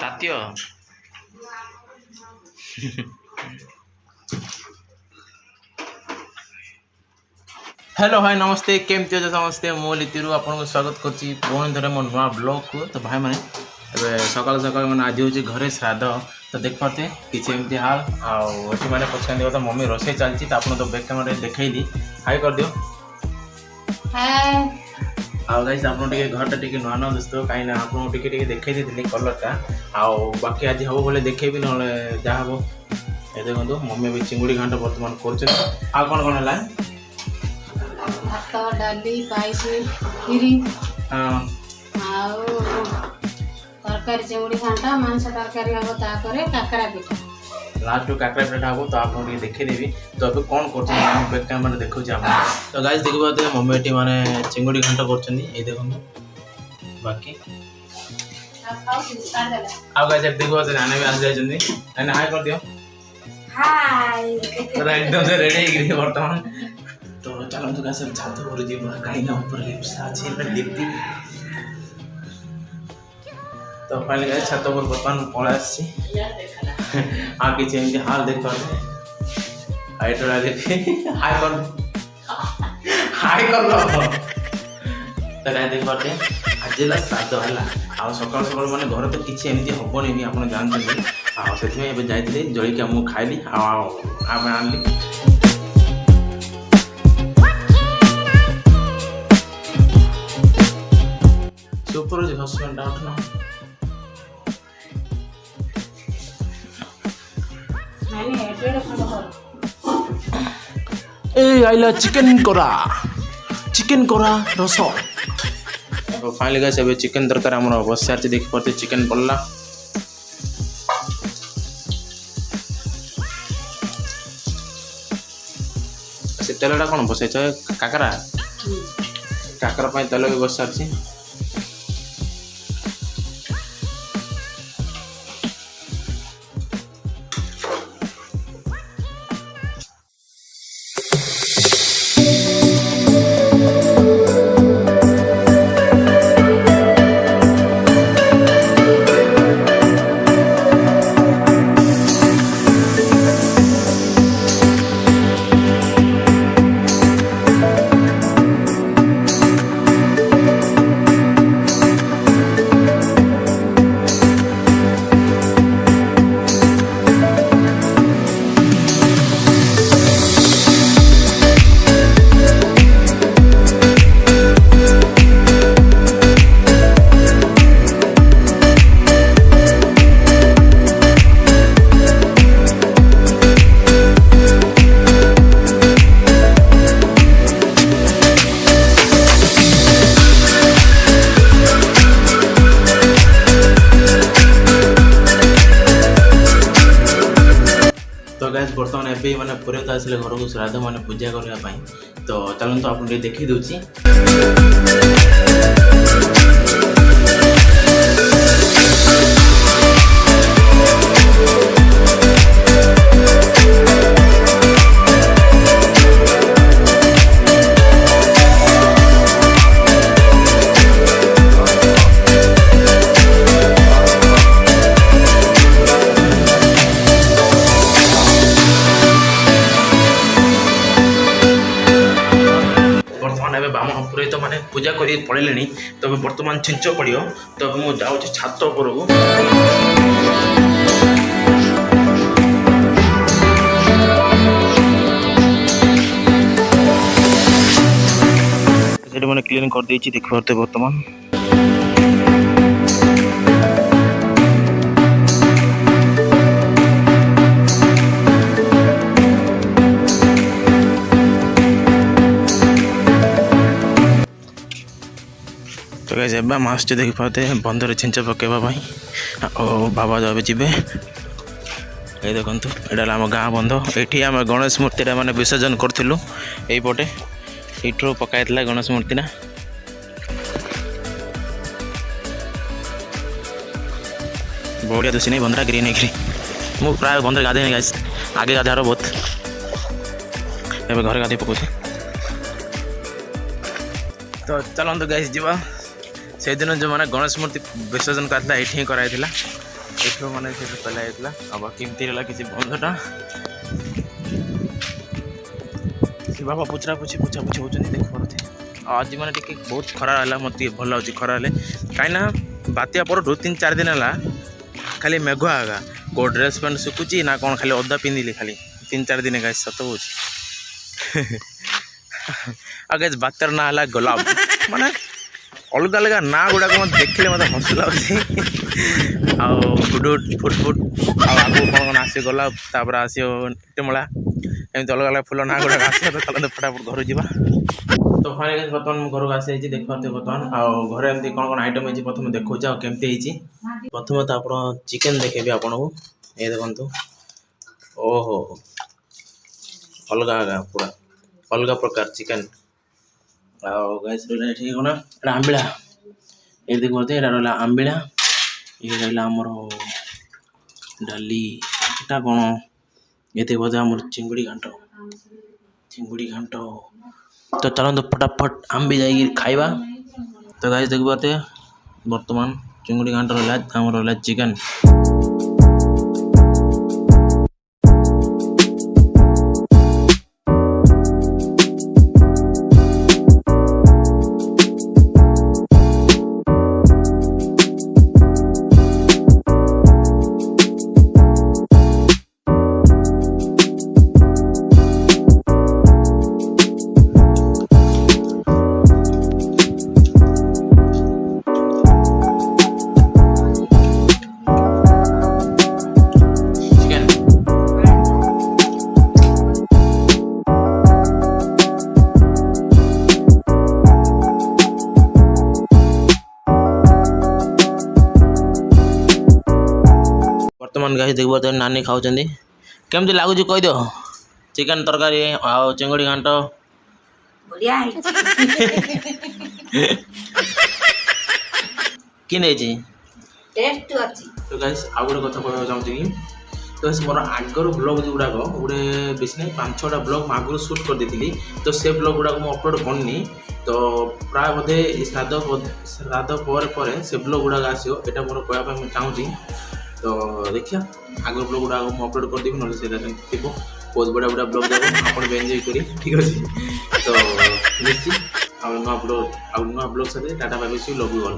तात्य hello भाई नमस्ते केमती अच्छे समस्ते मो लितिरु आपको स्वागत करुँची पुणी थे मो नुआ ब्लॉग को। तो भाई मैंने सकाल सकाल मैंने आज हूँ घरे श्राद्ध तो देख पाते किसी एमती हाल आठ मैंने पचार तो मम्मी रोसे चलती तो आपको तो बैक कैमेरा देखी हाई कर दियो गाइस आप घरटा टी नुआ नुआ दोस्त कहीं आपको देखी थी कलरटा बाकी आज हम बोले देखेबी ना जहाँ हम ये देखो मम्मी भी चिंगुड़ी घाट बर्तमान कर कौन है भात डाली पायस खीरी तरकारी चिंगुड़ी घाटा मांस तरकारी हम काकरा पिठा लास्ट काकरा पिठा हम तो आप देखीदेवी। तो अभी कौन कर मैंने देखा तो गाइस देख पाते मम्मी ये मैंने चिंगुड़ी घाट कर देखो बाकी गाइस देख पाते नाना भी आस जाए हाई कर दियो एकदम से रेडी बर्तमान। तो चलो तो गाइस छात पर जी कहीं ऊपर देखती तो फाइनली गाइस छात पर बर्तमान पड़ा कि हाल देख पाते हाई कर तो गाइस देख पाते आज श्राद्ध है सकाल सकाल मैंने घर तो किसी एमती हेनी भी आप जानते से जाइए जलिका मुझे खाइली आनी सुपर हस्बैंड डाउट ना आइला चिकेन कोरा रस फाइनली गाइस अब चिकेन दरकार आम बस सारी देख पाते चिकेन पड़ला से तेलटा कौन बसई काकरा तेल भी बस सारी बर्तमान एवं मैंने पुरोहित आसिले घर को श्राद्ध मैंने पूजा करने तो चलते आपको देखी दूची पुरोहित मैंने पूजा कर पड़े तो बर्तमान छिंच पड़ो तो मुझे जाऊँ छात उपरको मैंने क्लीन कर देती देख पाते बर्तमान तो गाइस एबा मास्टर देख पाते बंधर छिंच पकेबा बाबा जब जी ये देखो यहाँ आम गाँ बंध ये आम गणेश मूर्ति मैंने विसर्जन करूँ यहीपटे यू पकाई गणेश मूर्ति ना बढ़िया दूसरी नहीं बंधरा ग्रीन है मुझे प्राय बंधर गाधे नहीं गाइस आगे गाधार बहुत घर गाधे पकाऊँ तो चलते गाइस जीवा से दिन जो मैंने गणेश मूर्ति विसर्जन करता ये कराई देखो मैंने से पहला आइतला अब केमती रहला किसी बंधटा से बाबा पुछरा पुछी होचनी देख परथे आज मैंने टिके बहुत खरा रहला मते भल लाଗୁଛି खरा ले काइना बात्या पर 2-3-4 दिन हला खाली मेघुआ आगा को ड्रेस पैंट सुकुची ना कौन खाली ओदा पिंदिली खाली 3-4 दिन गाइस सत होची आगे बात्यार ना हला गुलाब माने अलग अलग ना गुड़ा को देखले मत हस लाଗୁଛି फुट आगो कौन आसे गुलाब तापर आसियो टिमला एमती अलग अलग फुल ना गुड़ा आसे तो चलो फटाफट घर जावा तो फाइनली बर्तमान घर को आसी देख पाते बर्तमान घर एमती कौन आइटम है प्रथम देखो केमती प्रथम तो आप चिकेन देखेबी आपन को ये देखो ओहो अलग अलग पूरा अलग प्रकार चिकेन गैस ठीक ना आंबिला ये देख पाते रहा आंबिला ये रहा आमर डाली एटा कौन ये देख पाते आम चिंगुड़ी घाट तो चलो फटाफट आम भी जाइए खाइबा तो गाइस देख पाते बर्तमान चिंगुड़ी घाट रहा आम रहा चिकेन बर्तमान गाइस देख पाते नानी खाऊँ केमती लगुच कहीद चिकेन तरकारी आ चिंगुड़ी घाट बढ़िया कि टेस्ट अच्छी तो गाइस आ गोटे कथा कहना चाहूँगी कि तो गाइस मोर आगर ब्लॉग गुड़ाक गोटे बेस नहीं 5-6टा ब्लॉग मैं आगुरी सुट कर देती तो से ब्लॉग गुड़ाक मुझे अपलोड करनी तो प्राय बोधे श्राद्ध पर से ब्लॉग गुड़ाक आसो यहाँ मोर कहवाई चाहूँगी तो देखिए आग ब्लॉग गुड़ा मुझे अपलोड कर देवी ना थी बहुत बड़ा बड़ा ब्लॉग जाक आप एंजॉय करी ठीक अच्छे तो निश्चित नुआ ब्लॉग साथ tata bye bye see love you all.